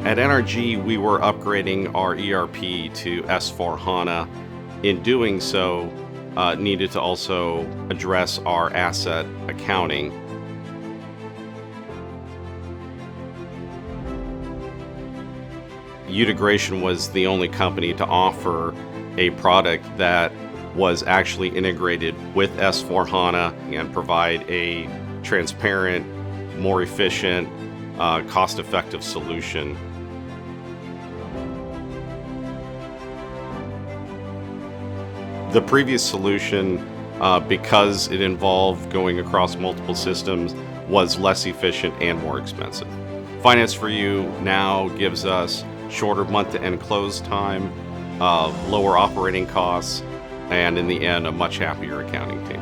At NRG, we were upgrading our ERP to S/4HANA. In doing so, needed to also address our asset accounting. Utegration was the only company to offer a product that was actually integrated with S/4HANA and provide a transparent, more efficient, cost-effective solution. The previous solution, because it involved going across multiple systems, was less efficient and more expensive. Finance4U now gives us shorter month-to-end close time, lower operating costs, and in the end, a much happier accounting team.